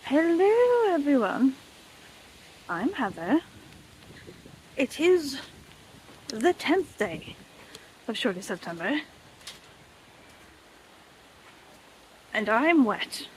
Hello everyone, I'm Heather. It is the 10th day of Shorty September and I'm wet.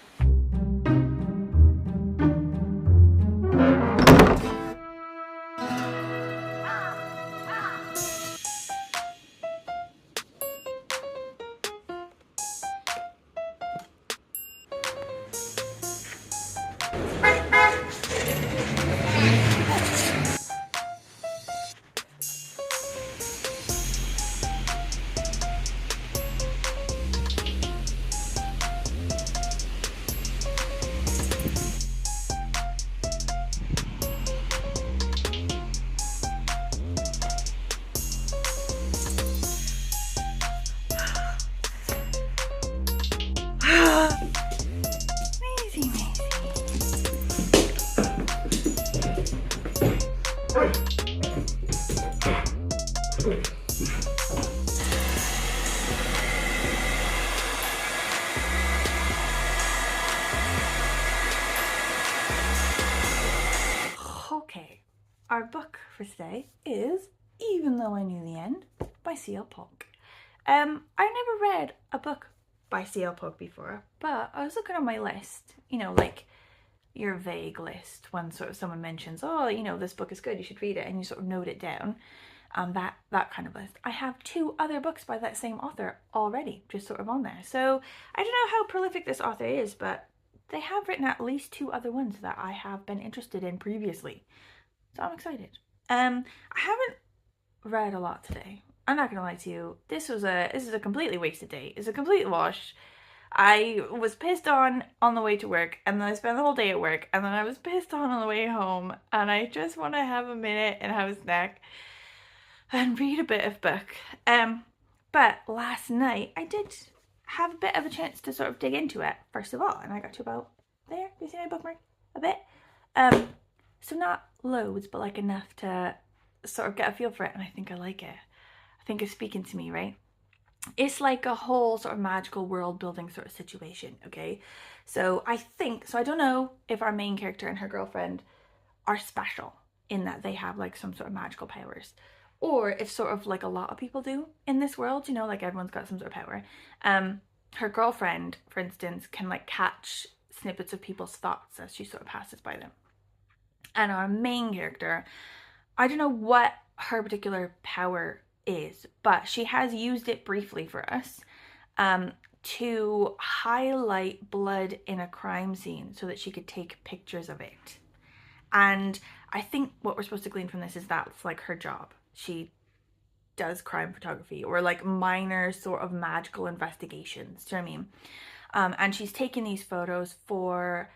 Okay, our book for today is Even Though I Knew the End by Polk. I've never read a book by Polk before, but I was looking on my list, you know, like your vague list when sort of someone mentions, oh, you know, this book is good, you should read it, and you sort of note it down, that kind of list. I have 2 other books by that same author already, just sort of on there. So I don't know how prolific this author is, but they have written at least 2 other ones that I have been interested in previously. So I'm excited. I haven't read a lot today. I'm not gonna lie to you. This is a completely wasted day. It's a complete wash. I was pissed on the way to work, and then I spent the whole day at work, and then I was pissed on the way home, and I just want to have a minute and have a snack and read a bit of book. But last night I did have a bit of a chance to sort of dig into it, first of all, and I got to about there. Do you see my bookmark? A bit. So not loads, but like enough to sort of get a feel for it, and I think I like it. I think it's speaking to me, right? It's like a whole sort of magical world building sort of situation, okay? So I don't know if our main character and her girlfriend are special in that they have like some sort of magical powers, or if sort of like a lot of people do in this world, you know, like everyone's got some sort of power. Her girlfriend, for instance, can like catch snippets of people's thoughts as she sort of passes by them. And our main character, I don't know what her particular power is, but she has used it briefly for us to highlight blood in a crime scene so that she could take pictures of it. And I think what we're supposed to glean from this is that's like her job. She does crime photography or like minor sort of magical investigations. Do you know what I mean? And she's taken these photos for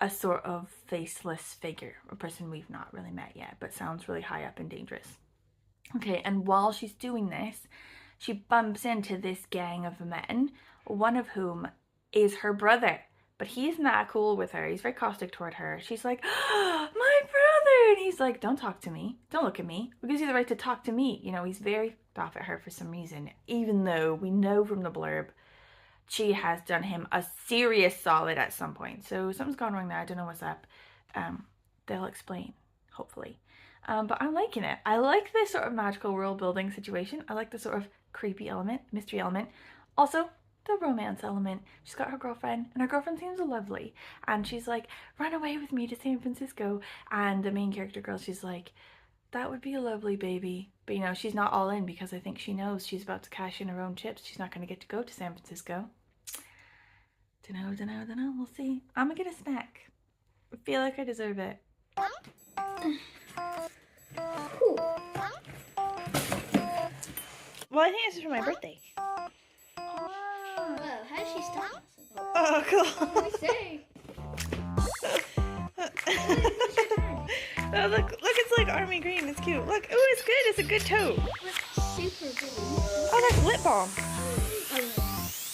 a sort of faceless figure, a person we've not really met yet, but sounds really high up and dangerous. Okay, and while she's doing this, she bumps into this gang of men, one of whom is her brother, but he's not cool with her. He's very caustic toward her. She's like, oh, my brother! And he's like, don't talk to me. Don't look at me. Who gives you the right to talk to me? You know, he's very off at her for some reason, even though we know from the blurb she has done him a serious solid at some point. So something's gone wrong there. I don't know what's up. They'll explain, hopefully. But I'm liking it. I like this sort of magical world building situation. I like the sort of creepy element, mystery element. Also, the romance element. She's got her girlfriend, and her girlfriend seems lovely. And she's like, run away with me to San Francisco. And the main character girl, she's like, that would be lovely, baby. But you know, she's not all in because I think she knows she's about to cash in her own chips. She's not going to get to go to San Francisco. Dunno. We'll see. I'm gonna get a snack. I feel like I deserve it. Well, I think this is for my birthday. Oh, Hershey's stars. Oh, cool. What do we say? Oh, look, it's like army green. It's cute. Look, ooh, it's good. It's a good tote. It's super good. Oh, that's lip balm.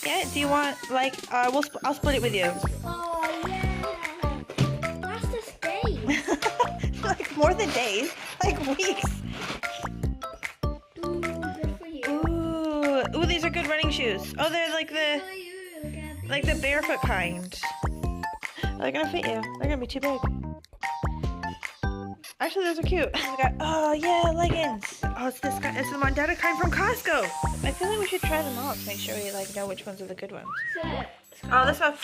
Yeah, do you want, like, I'll split it with you. Oh, yeah. Last us days. Like, more than days. Like, weeks. Ooh, good for you. Ooh, these are good running shoes. Oh, they're like the Barefoot kind. they gonna fit you? They're gonna be too big. Actually, those are cute. Oh yeah, leggings. Oh, it's this guy. It's the Mondetta kind from Costco. I feel like we should try them all to make sure we like know which ones are the good ones. Oh, this one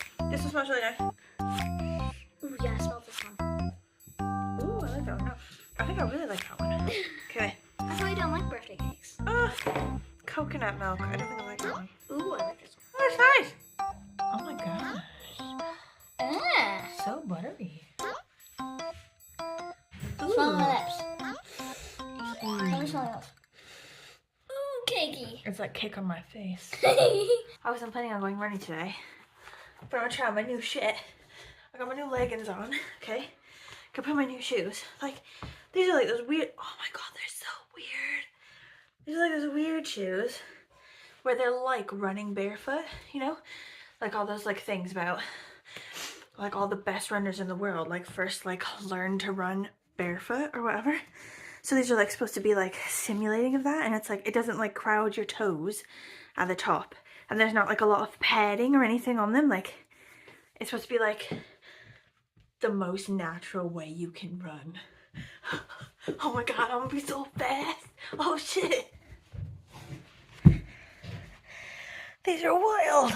smells really nice. Ooh, yeah, I smell this one. Ooh, I like that one. I think I really like that one. Okay. I thought you don't like birthday cakes. Coconut milk. I don't think I like that one. Ooh, I like this one. Oh, it's nice. Oh my gosh. Ah. So buttery. Smell my lips. Let me smell yours. Ooh, cakey. It's like cake on my face. I wasn't planning on going running today, but I'm gonna try my new shit. I got my new leggings on, okay? Can put my new shoes. Like, these are like those weird, oh my god, they're so weird. These are like those weird shoes where they're like running barefoot, you know? Like all those like things about like all the best runners in the world, like first like learn to run barefoot or whatever. So these are like supposed to be like simulating of that, and it's like it doesn't like crowd your toes at the top, and there's not like a lot of padding or anything on them. Like it's supposed to be like the most natural way you can run. Oh my god, I'm gonna be so fast. Oh shit, these are wild.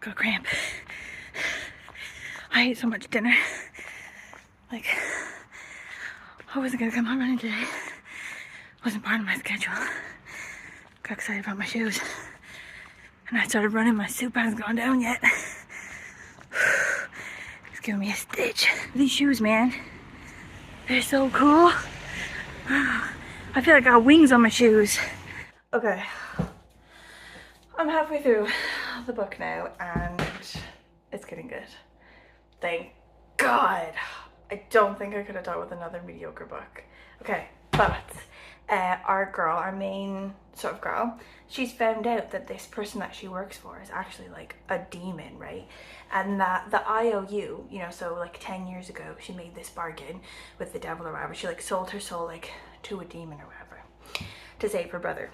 Got a cramp. I ate so much dinner. Like, I wasn't gonna come on running today. Wasn't part of my schedule. Got excited about my shoes. And I started running, my suit hasn't gone down yet. It's giving me a stitch. These shoes, man. They're so cool. I feel like I got wings on my shoes. Okay. I'm halfway through the book now and it's getting good. Thank God. I don't think I could have done with another mediocre book. Okay, but our main sort of girl, she's found out that this person that she works for is actually like a demon, right? And that the yOu, you know, so like 10 years ago, she made this bargain with the devil or whatever. She like sold her soul like to a demon or whatever to save her brother.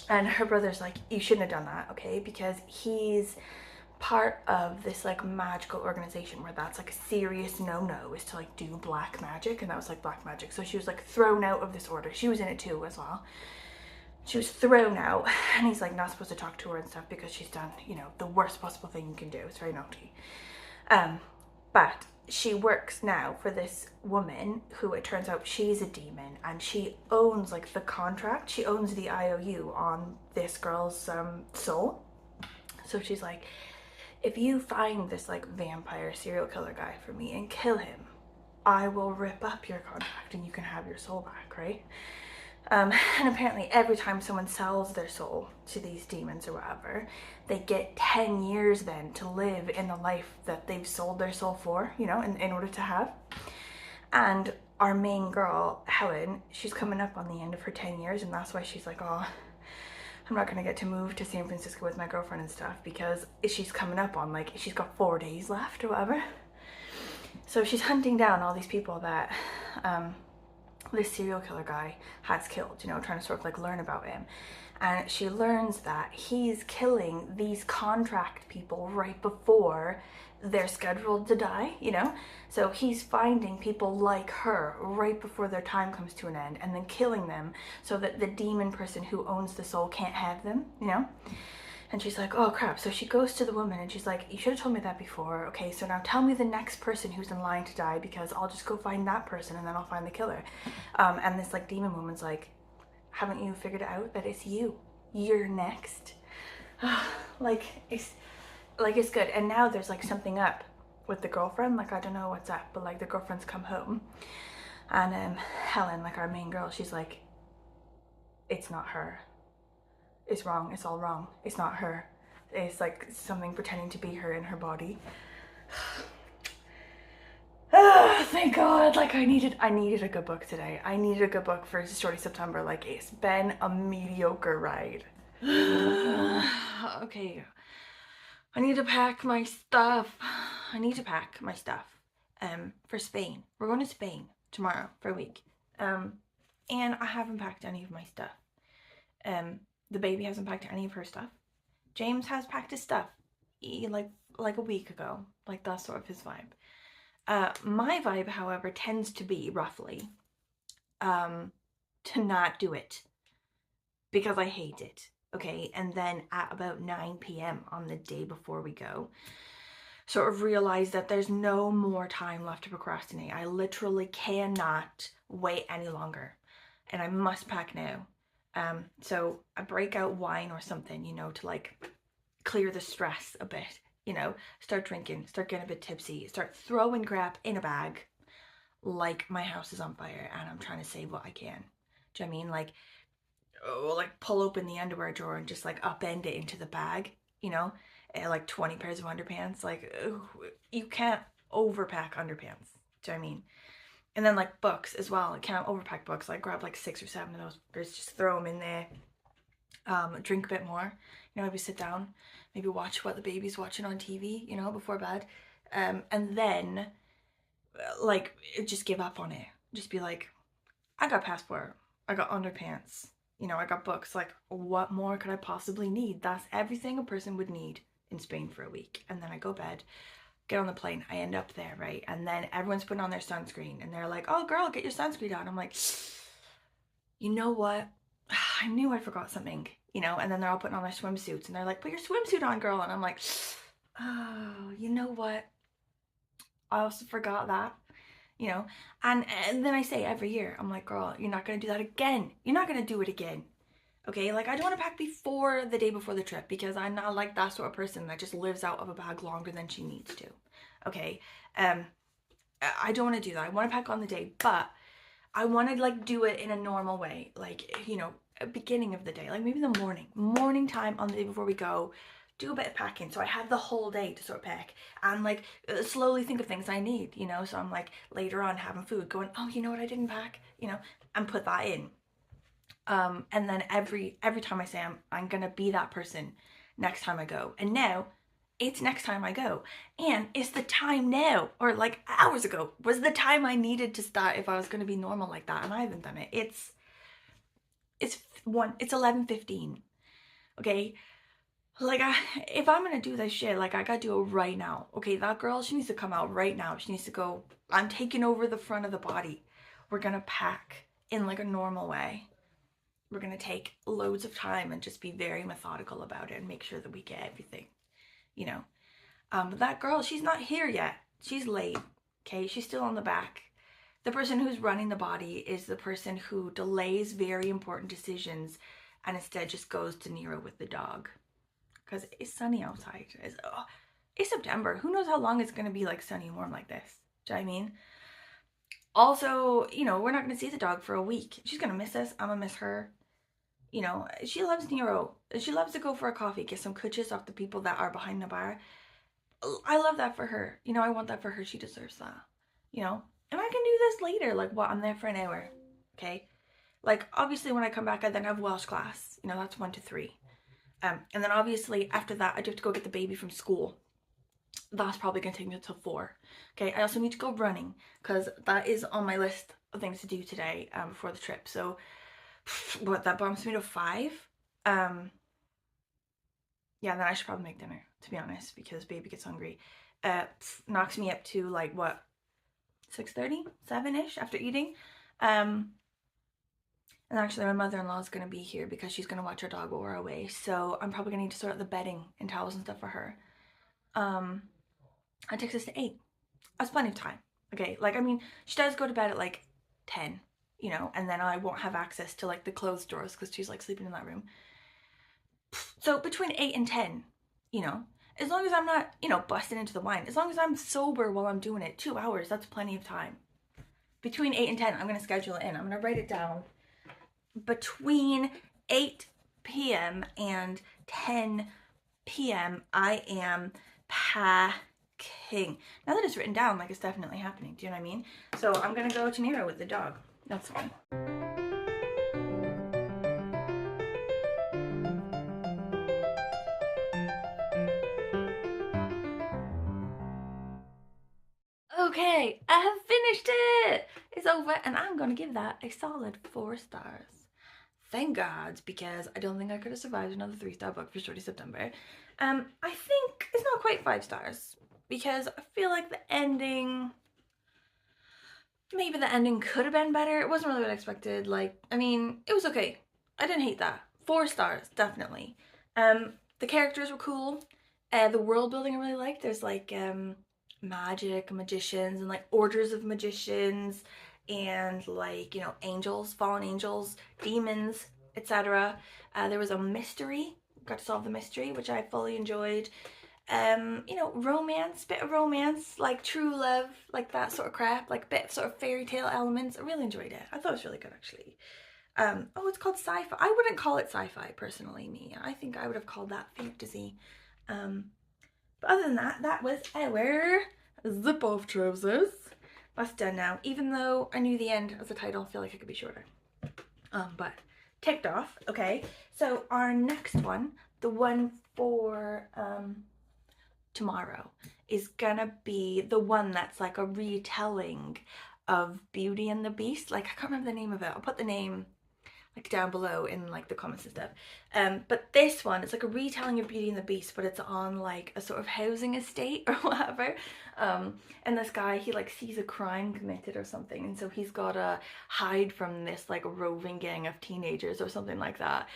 And her brother's like, you shouldn't have done that, okay? Because he's part of this like magical organization where that's like a serious no-no, is to like do black magic, and that was like black magic. So she was like thrown out of this order. She was in it too as well. She was thrown out, and he's like not supposed to talk to her and stuff because she's done, you know, the worst possible thing you can do. It's very naughty. But she works now for this woman who, it turns out, she's a demon, and she owns like the contract. She owns the yOu on this girl's soul. So she's like, if you find this like vampire serial killer guy for me and kill him, I will rip up your contract and you can have your soul back, right? And apparently every time someone sells their soul to these demons or whatever, they get 10 years then to live in the life that they've sold their soul for, you know, in order to have. And our main girl, Helen, she's coming up on the end of her 10 years, and that's why she's like, oh, I'm not gonna get to move to San Francisco with my girlfriend and stuff, because she's coming up on like, she's got 4 days left or whatever. So she's hunting down all these people that this serial killer guy has killed, you know, trying to sort of like learn about him. And she learns that he's killing these contract people right before they're scheduled to die, you know? So he's finding people like her right before their time comes to an end and then killing them so that the demon person who owns the soul can't have them, you know? And she's like, oh crap. So she goes to the woman and she's like, you should have told me that before. Okay, so now tell me the next person who's in line to die, because I'll just go find that person and then I'll find the killer. And this like demon woman's like, haven't you figured it out that it's you? You're next. Like it's good. And now there's like something up with the girlfriend. Like I don't know what's up, but like the girlfriend's come home, and Helen, like our main girl, she's like, it's not her. It's wrong. It's all wrong. It's not her. It's like something pretending to be her in her body. Thank God. Like I needed a good book today. I needed a good book for Shorty September. Like it's been a mediocre ride. Okay. I need to pack my stuff. For Spain. We're going to Spain tomorrow for a week. And I haven't packed any of my stuff. The baby hasn't packed any of her stuff. James has packed his stuff. like a week ago. Like that's sort of his vibe. My vibe, however, tends to be roughly to not do it because I hate it. Okay, and then at about 9 p.m. on the day before we go, sort of realize that there's no more time left to procrastinate. I literally cannot wait any longer, and I must pack now. So I break out wine or something, you know, to like clear the stress a bit, you know, start drinking, start getting a bit tipsy, start throwing crap in a bag like my house is on fire and I'm trying to save what I can. Do you know what I mean? Like, oh, like pull open the underwear drawer and just like upend it into the bag, you know, like 20 pairs of underpants. Like, you can't overpack underpants. Do you know what I mean? And then like books as well. I can't overpack books. Like grab like 6 or 7 of those books, just throw them in there. Drink a bit more, you know, maybe sit down, maybe watch what the baby's watching on TV, you know, before bed. And then like just give up on it. Just be like, I got passport, I got underpants, you know, I got books. Like, what more could I possibly need? That's everything a person would need in Spain for a week. And then I go bed, get on the plane, I end up there, right? And then everyone's putting on their sunscreen and they're like, oh girl, get your sunscreen on. I'm like, you know what? I knew I forgot something, you know? And then they're all putting on their swimsuits and they're like, put your swimsuit on, girl. And I'm like, oh, you know what? I also forgot that, you know? And then I say every year, I'm like, girl, you're not gonna do that again. You're not gonna do it again. Okay, like I don't want to pack before the day before the trip because I'm not like that sort of person that just lives out of a bag longer than she needs to. Okay, I don't want to do that. I want to pack on the day, but I want to like do it in a normal way, like, you know, beginning of the day, like maybe the morning time on the day before we go, do a bit of packing so I have the whole day to sort of pack and like slowly think of things I need, you know. So I'm like later on having food going, oh, you know what I didn't pack, you know, and put that in. And then every time I say I'm gonna be that person next time I go. And now it's next time I go. And it's the time now, or like hours ago, was the time I needed to start if I was gonna be normal like that. And I haven't done it. It's 11:15. Okay? Like, if I'm gonna do this shit, like I gotta do it right now. Okay, that girl, she needs to come out right now. She needs to go, I'm taking over the front of the body. We're gonna pack in like a normal way. We're gonna take loads of time and just be very methodical about it and make sure that we get everything, you know. But that girl, she's not here yet. She's late, okay? She's still on the back. The person who's running the body is the person who delays very important decisions and instead just goes to Nero with the dog. Because it's sunny outside. It's September. Who knows how long it's gonna be like sunny and warm like this? Do you know what I mean? Also, you know, we're not gonna see the dog for a week. She's gonna miss us. I'm gonna miss her. You know, she loves Nero. She loves to go for a coffee, get some cookies off the people that are behind the bar. I love that for her. You know, I want that for her. She deserves that. You know? And I can do this later. Like, what? I'm there for an hour. Okay? Like, obviously, when I come back, I then have Welsh class. You know, that's 1 to 3. And then obviously, after that, I do have to go get the baby from school. That's probably going to take me until 4. Okay? I also need to go running, because that is on my list of things to do today before the trip. So, what, that bumps me to 5? Yeah, then I should probably make dinner, to be honest, because baby gets hungry. Knocks me up to like what, 6:30, 7ish after eating. And actually my mother-in-law is going to be here because she's going to watch our dog while we're away, so I'm probably going to need to sort out the bedding and towels and stuff for her. It takes us to 8. That's plenty of time. Okay, like, I mean, she does go to bed at like 10, you know, and then I won't have access to like the clothes drawers because she's like sleeping in that room. So between 8 and 10, you know, as long as I'm not, you know, busting into the wine, as long as I'm sober while I'm doing it, 2 hours, that's plenty of time. Between 8 and 10, I'm going to schedule it in. I'm going to write it down. Between 8 p.m. and 10 p.m., I am packing. Now that it's written down, like, it's definitely happening. Do you know what I mean? So I'm going to go to Nero with the dog. That's fun. Okay, I have finished it! It's over, and I'm gonna give that a solid 4 stars. Thank God, because I don't think I could have survived another 3-star book for Shorty September. I think it's not quite 5 stars because I feel like the ending, maybe the ending could have been better. It wasn't really what I expected. Like, I mean, it was okay. I didn't hate that. 4 stars, definitely. The characters were cool. The world building I really liked. There's like magic, magicians, and like orders of magicians, and like, you know, angels, fallen angels, demons, etc. There was a mystery. Got to solve the mystery, which I fully enjoyed. You know, romance, bit of romance, like true love, like that sort of crap, like a bit of sort of fairy tale elements. I really enjoyed it. I thought it was really good, actually. Oh, it's called sci-fi. I wouldn't call it sci-fi, personally, me. I think I would have called that fantasy. But other than that, that was our zip-off trousers. That's done now. Even though I knew the end as a title, I feel like it could be shorter. But ticked off. Okay, so our next one, the one for tomorrow, is gonna be the one that's like a retelling of Beauty and the Beast. Like, I can't remember the name of it. I'll put the name like down below in like the comments and stuff. But this one, it's like a retelling of Beauty and the Beast, but it's on like a sort of housing estate or whatever. And this guy, he like sees a crime committed or something, and so he's gotta hide from this like roving gang of teenagers or something like that.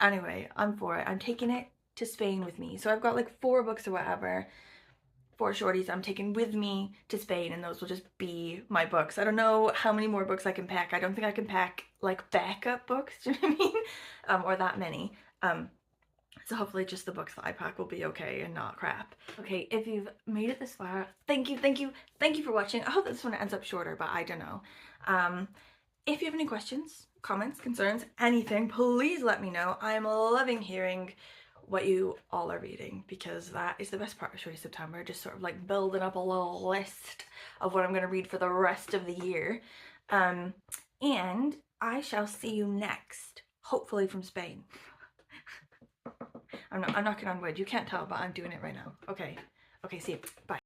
Anyway, I'm for it. I'm taking it to Spain with me. So I've got like 4 books or whatever, 4 shorties I'm taking with me to Spain, and those will just be my books. I don't know how many more books I can pack. I don't think I can pack like backup books, do you know what I mean? Or that many. So hopefully just the books that I pack will be okay and not crap. Okay, if you've made it this far, thank you for watching. I hope this one ends up shorter, but I don't know. If you have any questions, comments, concerns, anything, please let me know. I'm loving hearing what you all are reading, because that is the best part of Shorty September, just sort of like building up a little list of what I'm going to read for the rest of the year. And I shall see you next, hopefully from Spain. I'm knocking on wood. You can't tell, but I'm doing it right now. Okay, see you. Bye.